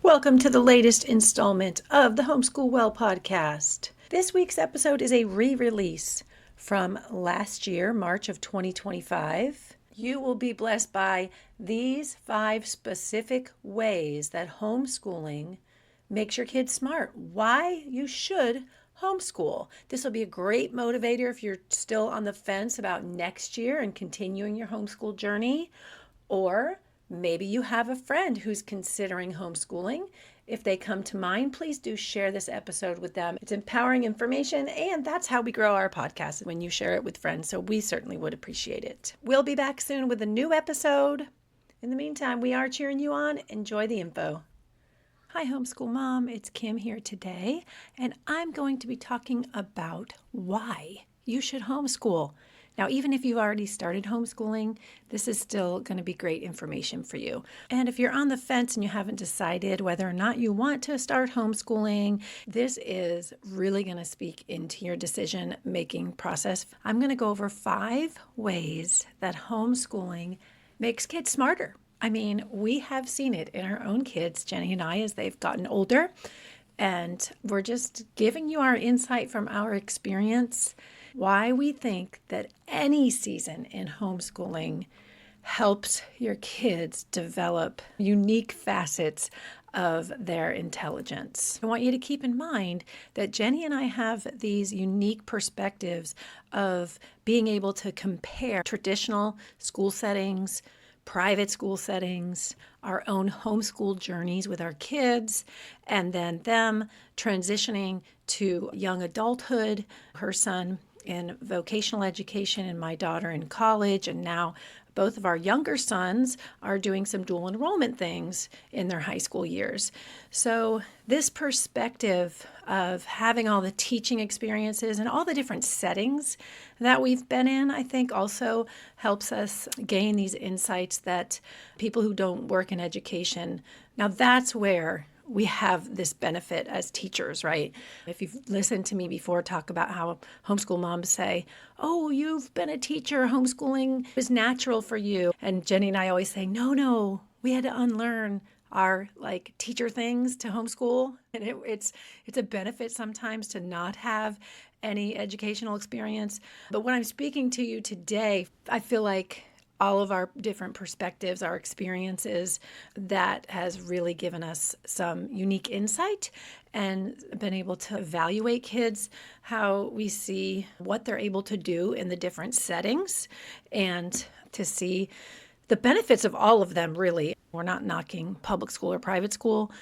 Welcome to the latest installment of the Homeschool Well podcast. This week's episode is a re-release from last year, March of 2025. You will be blessed by these 5 specific ways that homeschooling makes your kids smart. Why you should homeschool. This will be a great motivator if you're still on the fence about next year and continuing your homeschool journey, or maybe you have a friend who's considering homeschooling. If they come to mind, please do share this episode with them. It's empowering information, and that's how we grow our podcast, when you share it with friends. So we certainly would appreciate it. We'll be back soon with a new episode. In the meantime, we are cheering you on. Enjoy the info. Hi, Homeschool Mom. It's Kim here today, and I'm going to be talking about why you should homeschool. Now, even if you've already started homeschooling, this is still going to be great information for you. And if you're on the fence and you haven't decided whether or not you want to start homeschooling, this is really going to speak into your decision-making process. I'm going to go over 5 ways that homeschooling makes kids smarter. I mean, we have seen it in our own kids, Jenny and I, as they've gotten older. And we're just giving you our insight from our experience, why we think that any season in homeschooling helps your kids develop unique facets of their intelligence. I want you to keep in mind that Jenny and I have these unique perspectives of being able to compare traditional school settings, private school settings, our own homeschool journeys with our kids, and then them transitioning to young adulthood, her son in vocational education and my daughter in college, and now both of our younger sons are doing some dual enrollment things in their high school years. So this perspective of having all the teaching experiences and all the different settings that we've been in, I think also helps us gain these insights that people who don't work in education, now that's where we have this benefit as teachers, right? If you've listened to me before talk about how homeschool moms say, oh, you've been a teacher, homeschooling is natural for you. And Jenny and I always say, no, we had to unlearn our teacher things to homeschool. And it's a benefit sometimes to not have any educational experience. But when I'm speaking to you today, I feel like all of our different perspectives, our experiences, that has really given us some unique insight and been able to evaluate kids, how we see what they're able to do in the different settings, and to see the benefits of all of them, really. We're not knocking public school or private school,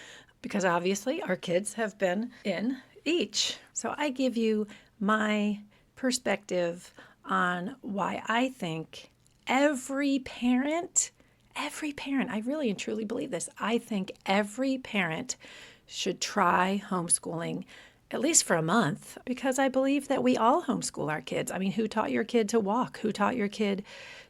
because obviously our kids have been in each. So I give you my perspective on why I think every parent, I really and truly believe this. I think every parent should try homeschooling at least for a month, because I believe that we all homeschool our kids. I mean, who taught your kid to walk? Who taught your kid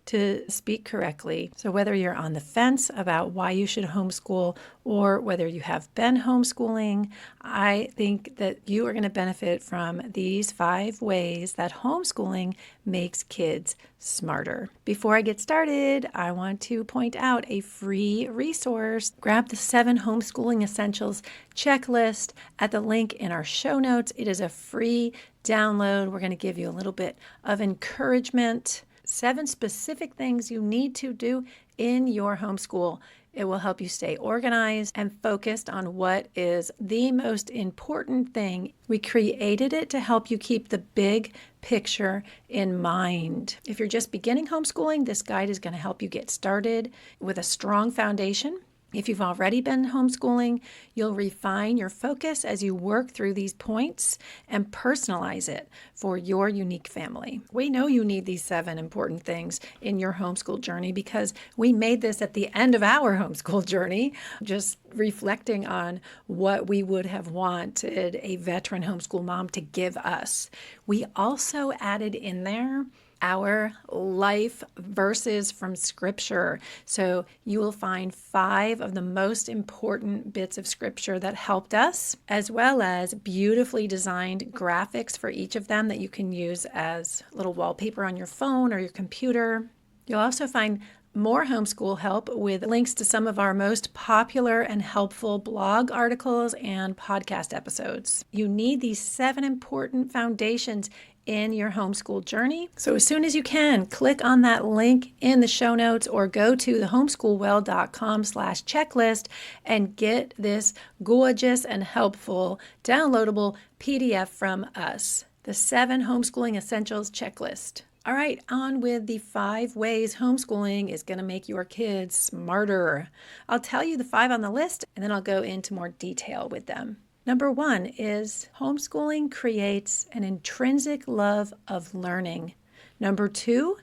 to speak correctly? So whether you're on the fence about why you should homeschool or whether you have been homeschooling, I think that you are going to benefit from these 5 ways that homeschooling makes kids smarter. Before I get started, I want to point out a free resource. Grab the 7 homeschooling essentials checklist at the link in our show notes. It is a free download. We're going to give you a little bit of encouragement. 7 specific things you need to do in your homeschool. It will help you stay organized and focused on what is the most important thing. We created it to help you keep the big picture in mind. If you're just beginning homeschooling, this guide is going to help you get started with a strong foundation. If you've already been homeschooling, you'll refine your focus as you work through these points and personalize it for your unique family. We know you need these 7 important things in your homeschool journey because we made this at the end of our homeschool journey, just reflecting on what we would have wanted a veteran homeschool mom to give us. We also added in there our life verses from scripture. So you will find 5 of the most important bits of scripture that helped us, as well as beautifully designed graphics for each of them that you can use as little wallpaper on your phone or your computer. You'll also find more homeschool help with links to some of our most popular and helpful blog articles and podcast episodes. You need these 7 important foundations in your homeschool journey. So as soon as you can, click on that link in the show notes or go to thehomeschoolwell.com/checklist and get this gorgeous and helpful downloadable PDF from us, the 7 Homeschooling Essentials Checklist. All right, on with the 5 ways homeschooling is going to make your kids smarter. I'll tell you the 5 on the list, and then I'll go into more detail with them. Number 1 is homeschooling creates an intrinsic love of learning. Number 2,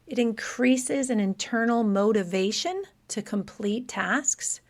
it increases an internal motivation to complete tasks.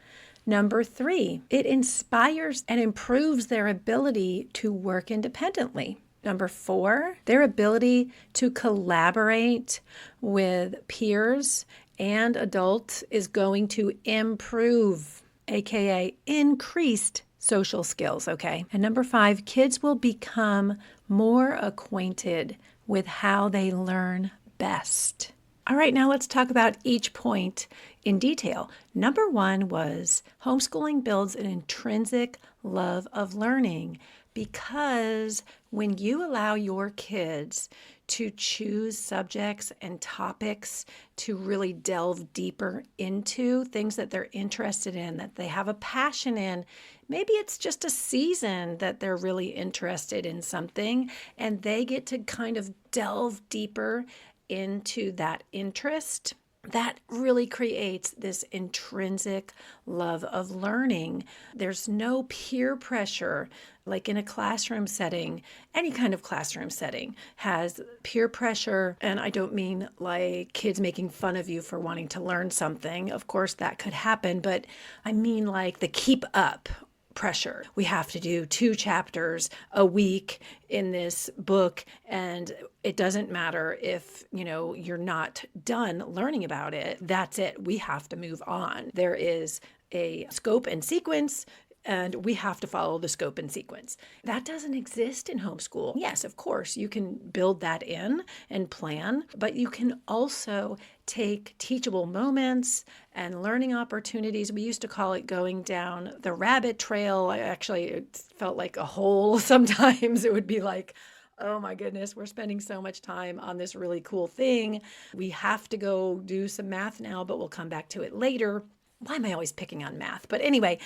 Number 3, it inspires and improves their ability to work independently. Number 4, their ability to collaborate with peers and adults is going to improve, aka increased social skills, okay? And number 5, kids will become more acquainted with how they learn best. All right, now let's talk about each point in detail. Number 1 was homeschooling builds an intrinsic love of learning, because when you allow your kids to choose subjects and topics to really delve deeper into things that they're interested in, that they have a passion in, maybe it's just a season that they're really interested in something, and they get to kind of delve deeper into that interest, that really creates this intrinsic love of learning. There's no peer pressure, like in a classroom setting. Any kind of classroom setting has peer pressure, and I don't mean like kids making fun of you for wanting to learn something. Of course, that could happen, but I mean like the keep up pressure. We have to do 2 chapters a week in this book, and it doesn't matter if, you're not done learning about it. That's it. We have to move on. There is a scope and sequence, and we have to follow the scope and sequence. That doesn't exist in homeschool. Yes, of course, you can build that in and plan, but you can also take teachable moments and learning opportunities. We used to call it going down the rabbit trail. It felt like a hole sometimes. It would be like, oh my goodness, we're spending so much time on this really cool thing. We have to go do some math now, but we'll come back to it later. Why am I always picking on math? But anyway,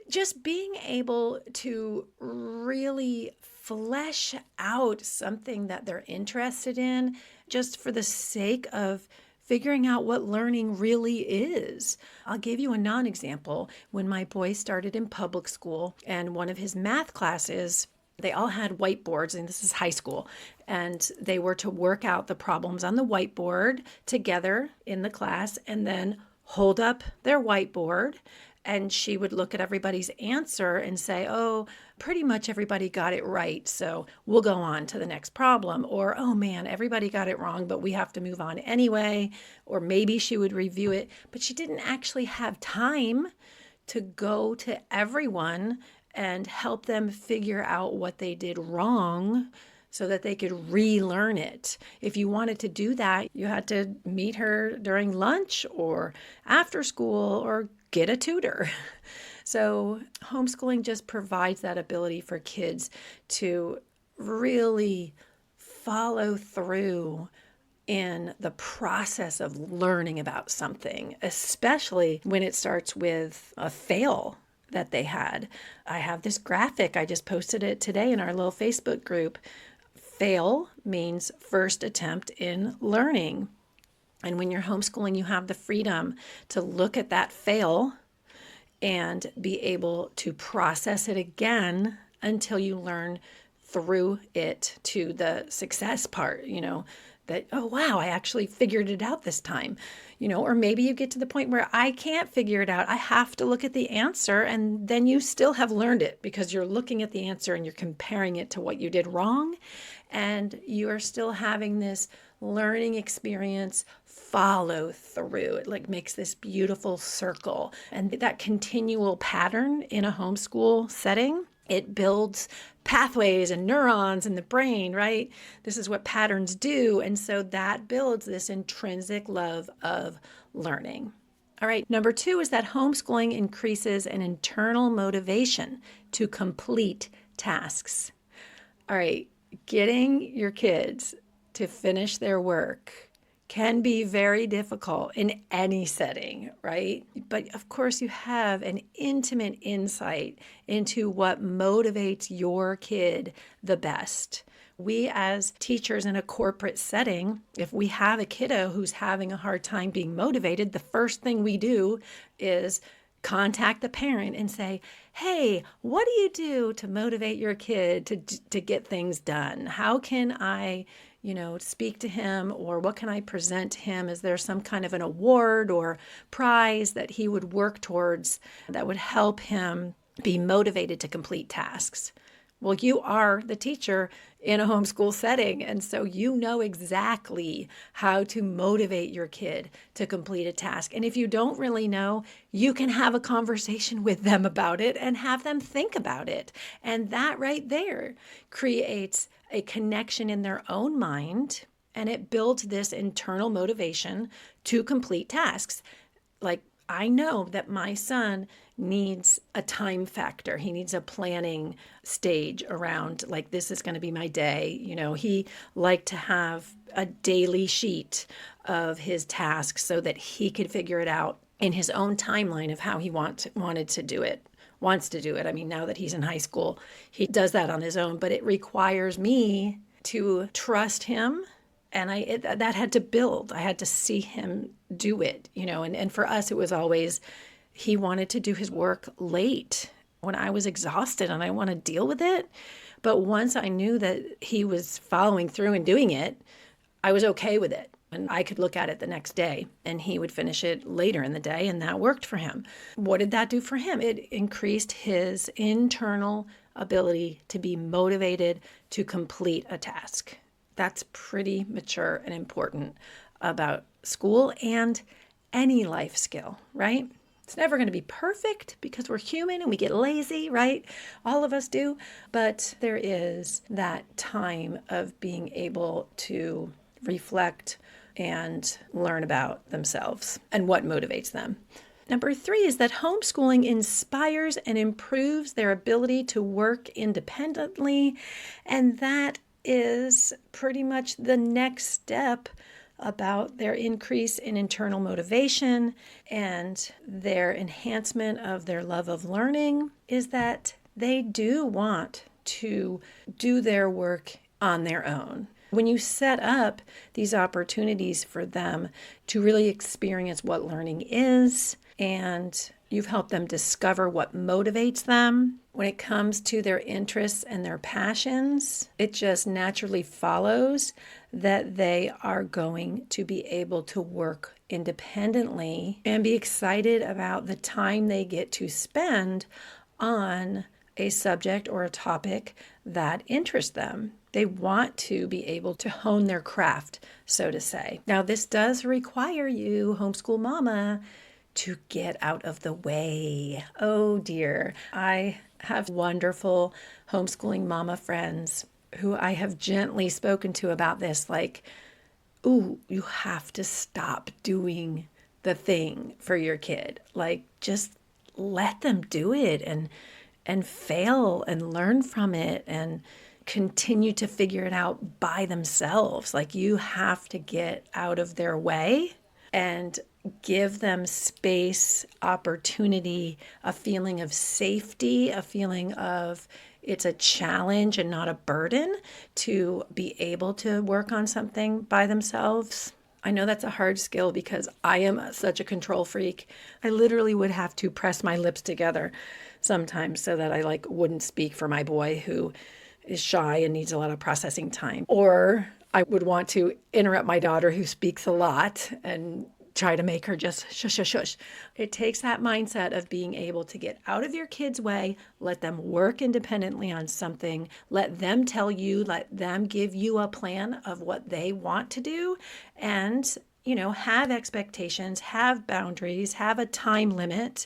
just being able to really flesh out something that they're interested in, just for the sake of figuring out what learning really is. I'll give you a non-example. When my boy started in public school, and one of his math classes, they all had whiteboards, and this is high school, and they were to work out the problems on the whiteboard together in the class, and then hold up their whiteboard, and she would look at everybody's answer and say, oh, pretty much everybody got it right, so we'll go on to the next problem. Or, oh man, everybody got it wrong, but we have to move on anyway. Or maybe she would review it, but she didn't actually have time to go to everyone and help them figure out what they did wrong so that they could relearn it. If you wanted to do that, you had to meet her during lunch or after school or get a tutor. So homeschooling just provides that ability for kids to really follow through in the process of learning about something, especially when it starts with a fail that they had. I have this graphic. I just posted it today in our little Facebook group. Fail means first attempt in learning. And when you're homeschooling, you have the freedom to look at that fail and be able to process it again until you learn through it to the success part, that, oh, wow, I actually figured it out this time, or maybe you get to the point where I can't figure it out. I have to look at the answer, and then you still have learned it because you're looking at the answer and you're comparing it to what you did wrong. And you are still having this learning experience follow through. It makes this beautiful circle. And that continual pattern in a homeschool setting It builds pathways and neurons in the brain, right? This is what patterns do. And so that builds this intrinsic love of learning. All right, number 2 is that homeschooling increases an internal motivation to complete tasks. All right, getting your kids to finish their work can be very difficult in any setting, right? But of course, you have an intimate insight into what motivates your kid the best. We as teachers in a corporate setting, if we have a kiddo who's having a hard time being motivated, the first thing we do is contact the parent and say, hey, what do you do to motivate your kid to get things done? How can I speak to him, or what can I present to him? Is there some kind of an award or prize that he would work towards that would help him be motivated to complete tasks? Well, you are the teacher in a homeschool setting, and so you know exactly how to motivate your kid to complete a task. And if you don't really know, you can have a conversation with them about it and have them think about it. And that right there creates a connection in their own mind, and it builds this internal motivation to complete tasks. Like, I know that my son needs a time factor. He needs a planning stage around, like, this is going to be my day. He liked to have a daily sheet of his tasks so that he could figure it out in his own timeline of how he wanted to do it. Wants to do it. I mean, now that he's in high school, he does that on his own, but it requires me to trust him. And that had to build. I had to see him do it, and for us, it was always, he wanted to do his work late when I was exhausted and I want to deal with it. But once I knew that he was following through and doing it, I was okay with it. And I could look at it the next day and he would finish it later in the day, and that worked for him. What did that do for him? It increased his internal ability to be motivated to complete a task. That's pretty mature and important about school and any life skill, right? It's never going to be perfect because we're human and we get lazy, right? All of us do. But there is that time of being able to reflect and learn about themselves and what motivates them. Number 3 is that homeschooling inspires and improves their ability to work independently. And that is pretty much the next step about their increase in internal motivation and their enhancement of their love of learning, is that they do want to do their work on their own. When you set up these opportunities for them to really experience what learning is, and you've helped them discover what motivates them when it comes to their interests and their passions, it just naturally follows that they are going to be able to work independently and be excited about the time they get to spend on a subject or a topic that interests them. They want to be able to hone their craft, so to say. Now, this does require you, homeschool mama, to get out of the way. Oh dear. I have wonderful homeschooling mama friends who I have gently spoken to about this, like, ooh, you have to stop doing the thing for your kid. Like, just let them do it and fail and learn from it and continue to figure it out by themselves. Like, you have to get out of their way and give them space, opportunity, a feeling of safety, a feeling of it's a challenge and not a burden to be able to work on something by themselves. I know that's a hard skill because I am such a control freak. I literally would have to press my lips together sometimes so that I wouldn't speak for my boy who is shy and needs a lot of processing time. Or I would want to interrupt my daughter who speaks a lot and try to make her just shush, shush, shush. It takes that mindset of being able to get out of your kid's way, let them work independently on something, let them tell you, let them give you a plan of what they want to do, and have expectations, have boundaries, have a time limit,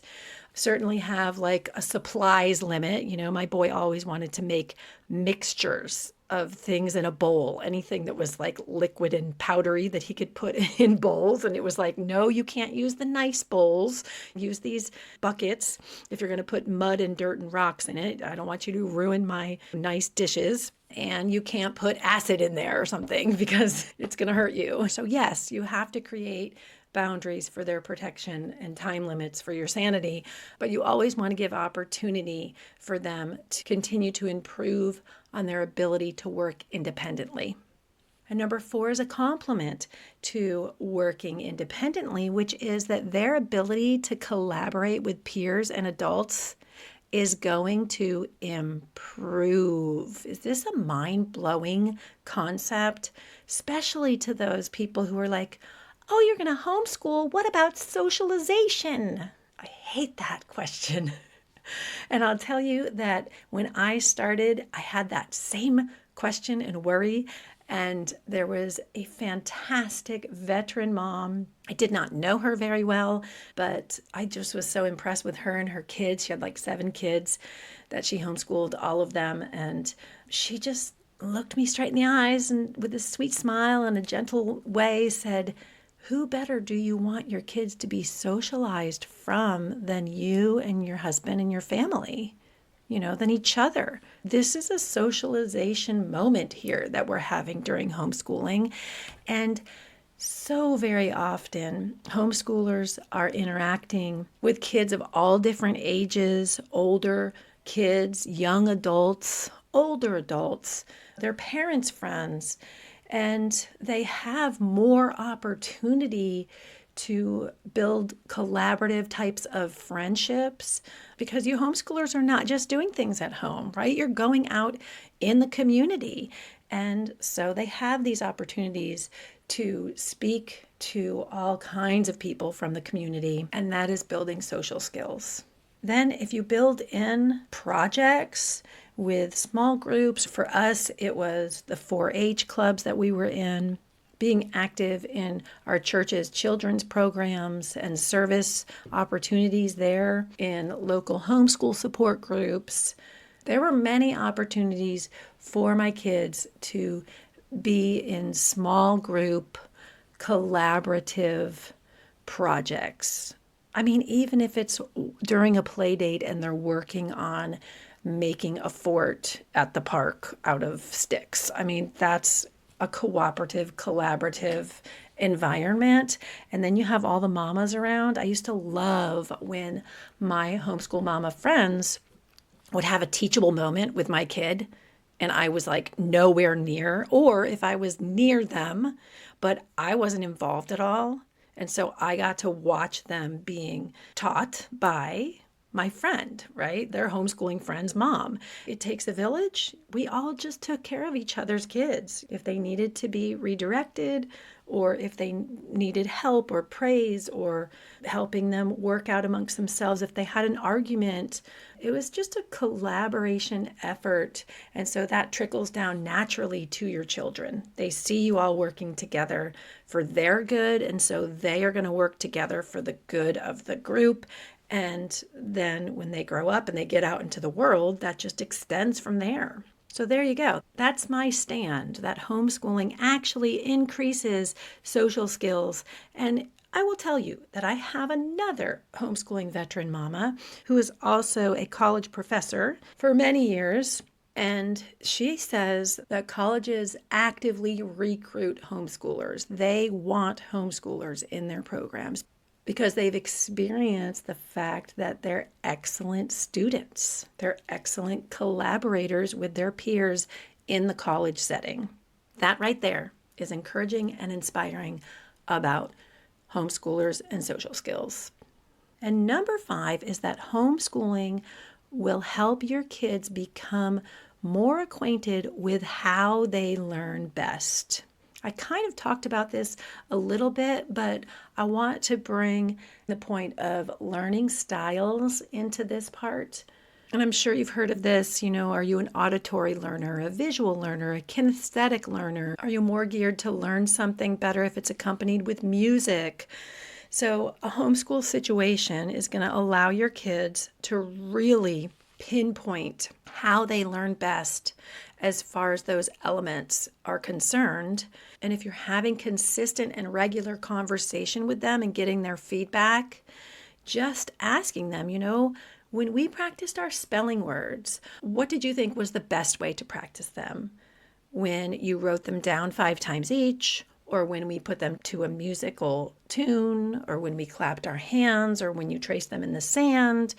certainly have like a supplies limit. My boy always wanted to make mixtures of things in a bowl, anything that was like liquid and powdery that he could put in bowls. And it was like, no, you can't use the nice bowls. Use these buckets if you're going to put mud and dirt and rocks in it. I don't want you to ruin my nice dishes. And you can't put acid in there or something because it's going to hurt you. So yes, you have to create boundaries for their protection and time limits for your sanity, but you always want to give opportunity for them to continue to improve on their ability to work independently. And number 4 is a complement to working independently, which is that their ability to collaborate with peers and adults is going to improve. Is this a mind-blowing concept, especially to those people who are like, oh, you're going to homeschool. What about socialization? I hate that question. And I'll tell you that when I started, I had that same question and worry. And there was a fantastic veteran mom. I did not know her very well, but I just was so impressed with her and her kids. She had like 7 kids that she homeschooled, all of them. And she just looked me straight in the eyes and with a sweet smile and a gentle way said, who better do you want your kids to be socialized from than you and your husband and your family? Than each other. This is a socialization moment here that we're having during homeschooling. And so very often, homeschoolers are interacting with kids of all different ages, older kids, young adults, older adults, their parents' friends, and they have more opportunity to build collaborative types of friendships because you homeschoolers are not just doing things at home, right? You're going out in the community. And so they have these opportunities to speak to all kinds of people from the community, and that is building social skills. Then if you build in projects with small groups, for us, it was the 4-H clubs that we were in, being active in our church's children's programs and service opportunities there, in local homeschool support groups. There were many opportunities for my kids to be in small group, collaborative projects. I mean, even if it's during a play date and they're working on making a fort at the park out of sticks. I mean, that's a cooperative, collaborative environment. And then you have all the mamas around. I used to love when my homeschool mama friends would have a teachable moment with my kid and I was like nowhere near, or if I was near them, but I wasn't involved at all. And so I got to watch them being taught by my friend, right? Their homeschooling friend's mom. It takes a village. We all just took care of each other's kids. If they needed to be redirected, or if they needed help or praise or helping them work out amongst themselves, if they had an argument, it was just a collaboration effort. And so that trickles down naturally to your children. They see you all working together for their good, and so they are going to work together for the good of the group. And then when they grow up and they get out into the world, that just extends from there. So there you go. That's my stand, that homeschooling actually increases social skills. And I will tell you that I have another homeschooling veteran mama who is also a college professor for many years. And she says that colleges actively recruit homeschoolers. They want homeschoolers in their programs, because they've experienced the fact that they're excellent students. They're excellent collaborators with their peers in the college setting. That right there is encouraging and inspiring about homeschoolers and social skills. And number 5 is that homeschooling will help your kids become more acquainted with how they learn best. I kind of talked about this a little bit, but I want to bring the point of learning styles into this part. And I'm sure you've heard of this, are you an auditory learner, a visual learner, a kinesthetic learner? Are you more geared to learn something better if it's accompanied with music? So a homeschool situation is going to allow your kids to really pinpoint how they learn best as far as those elements are concerned. And if you're having consistent and regular conversation with them and getting their feedback, just asking them, when we practiced our spelling words, what did you think was the best way to practice them? When you wrote them down 5 times each, or when we put them to a musical tune, or when we clapped our hands, or when you traced them in the sand.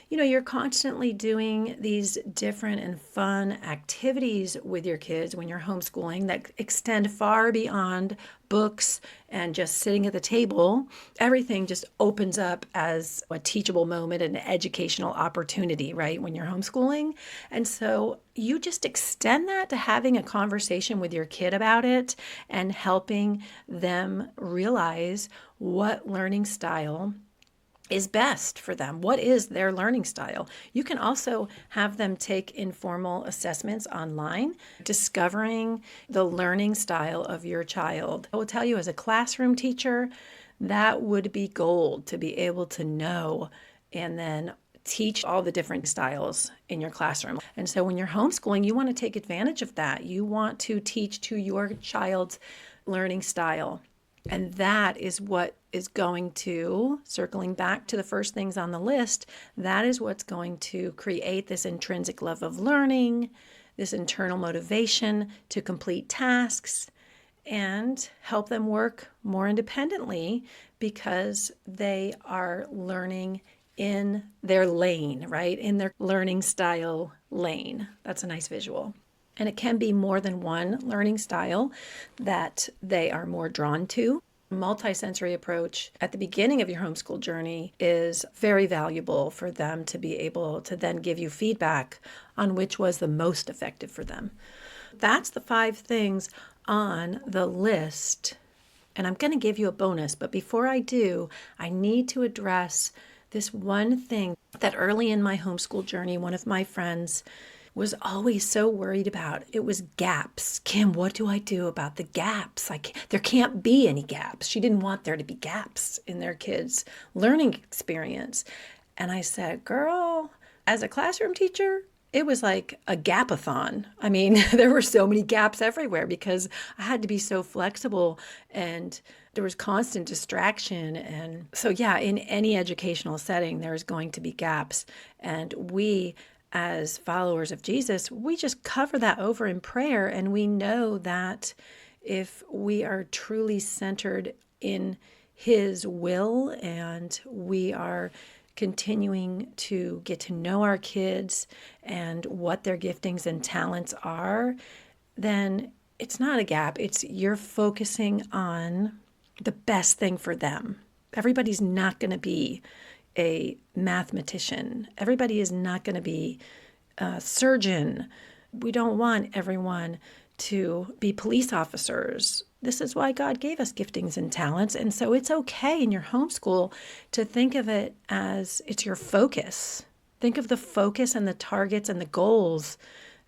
You're constantly doing these different and fun activities with your kids when you're homeschooling that extend far beyond books and just sitting at the table. Everything just opens up as a teachable moment and an educational opportunity, right, when you're homeschooling. And so you just extend that to having a conversation with your kid about it and helping them realize what learning style is best for them. What is their learning style? You can also have them take informal assessments online, discovering the learning style of your child. I will tell you, as a classroom teacher, that would be gold to be able to know and then teach all the different styles in your classroom. And so when you're homeschooling, you want to take advantage of that. You want to teach to your child's learning style. And that is what is going to, circling back to the first things on the list, that is what's going to create this intrinsic love of learning, this internal motivation to complete tasks, and help them work more independently because they are learning in their lane, right? In their learning style lane. That's a nice visual. And it can be more than one learning style that they are more drawn to. A multisensory approach at the beginning of your homeschool journey is very valuable for them to be able to then give you feedback on which was the most effective for them. That's the 5 things on the list. And I'm going to give you a bonus, but before I do, I need to address this one thing that early in my homeschool journey, one of my friends was always so worried about. It was gaps. Kim, what do I do about the gaps? There can't be any gaps. She didn't want there to be gaps in their kids' learning experience. And I said, girl, as a classroom teacher, it was like a gapathon. I mean, there were so many gaps everywhere because I had to be so flexible and there was constant distraction. And so, yeah, in any educational setting, there's going to be gaps. And we, as followers of Jesus, we just cover that over in prayer. And we know that if we are truly centered in His will and we are continuing to get to know our kids and what their giftings and talents are, then it's not a gap. It's you're focusing on the best thing for them. Everybody's not going to be a mathematician. Everybody is not going to be a surgeon. We don't want everyone to be police officers. This is why God gave us giftings and talents. And so it's okay in your homeschool to think of it as it's your focus. Think of the focus and the targets and the goals,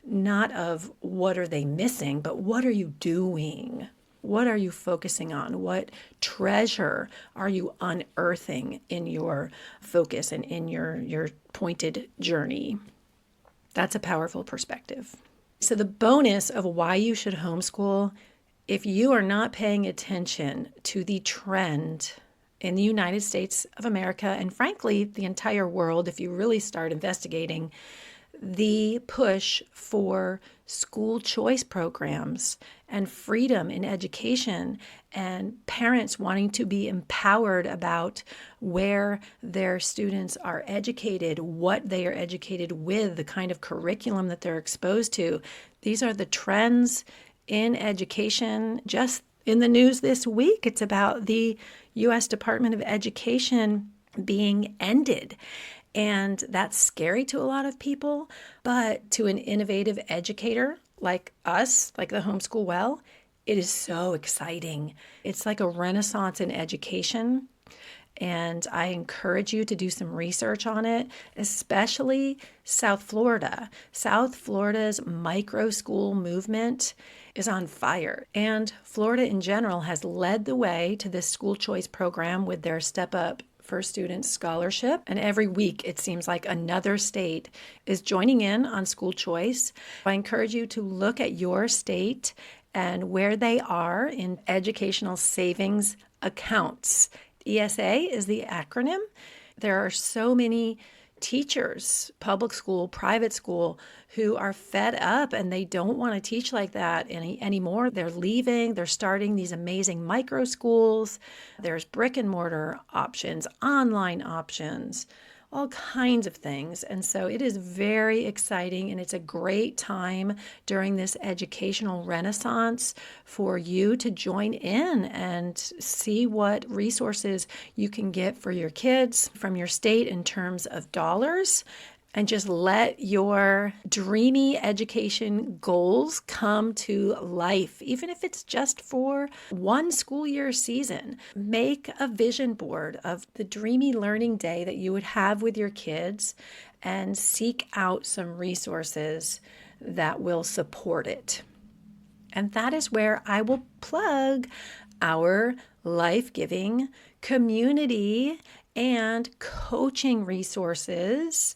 not of what are they missing, but what are you doing? What are you focusing on? What treasure are you unearthing in your focus and in your pointed journey? That's a powerful perspective. So the bonus of why you should homeschool, if you are not paying attention to the trend in the United States of America, and frankly, the entire world, if you really start investigating the push for school choice programs and freedom in education and parents wanting to be empowered about where their students are educated, what they are educated with, the kind of curriculum that they're exposed to. These are the trends in education. Just in the news this week, it's about the U.S. Department of Education being ended. And that's scary to a lot of people, but to an innovative educator like us, like the Homeschool Well, it is so exciting. It's like a renaissance in education. And I encourage you to do some research on it, especially South Florida. South Florida's micro school movement is on fire. And Florida in general has led the way to this school choice program with their Step Up for Students scholarship. And every week, it seems like another state is joining in on school choice. I encourage you to look at your state and where they are in educational savings accounts. ESA is the acronym. There are so many teachers, public school, private school, who are fed up and they don't want to teach like that anymore. They're leaving. They're starting these amazing micro schools. There's brick and mortar options, online options, all kinds of things. And so it is very exciting, and it's a great time during this educational renaissance for you to join in and see what resources you can get for your kids from your state in terms of dollars. And just let your dreamy education goals come to life, even if it's just for one school year season. Make a vision board of the dreamy learning day that you would have with your kids and seek out some resources that will support it. And that is where I will plug our life-giving community and coaching resources.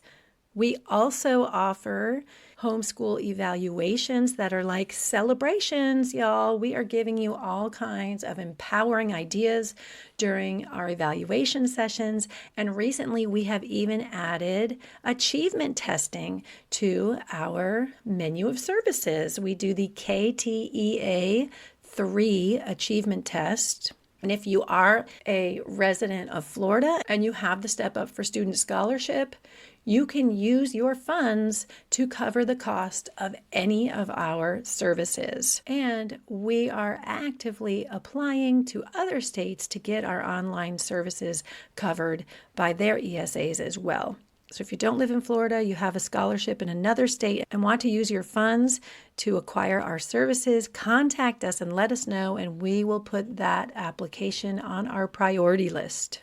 We also offer homeschool evaluations that are like celebrations, y'all. We are giving you all kinds of empowering ideas during our evaluation sessions. And recently, we have even added achievement testing to our menu of services. We do the KTEA 3 achievement test. And if you are a resident of Florida and you have the Step Up for Students scholarship, you can use your funds to cover the cost of any of our services. And we are actively applying to other states to get our online services covered by their ESAs as well. So if you don't live in Florida, you have a scholarship in another state and want to use your funds to acquire our services, contact us and let us know, and we will put that application on our priority list.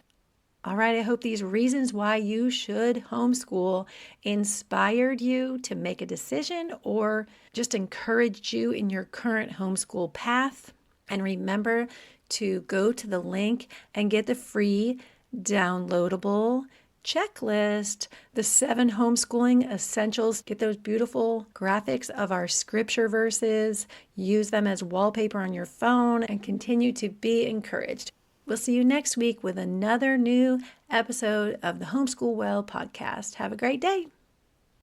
All right, I hope these reasons why you should homeschool inspired you to make a decision or just encouraged you in your current homeschool path. And remember to go to the link and get the free downloadable checklist, the 7 homeschooling essentials. Get those beautiful graphics of our scripture verses, use them as wallpaper on your phone, and continue to be encouraged. We'll see you next week with another new episode of the Homeschool Well podcast. Have a great day.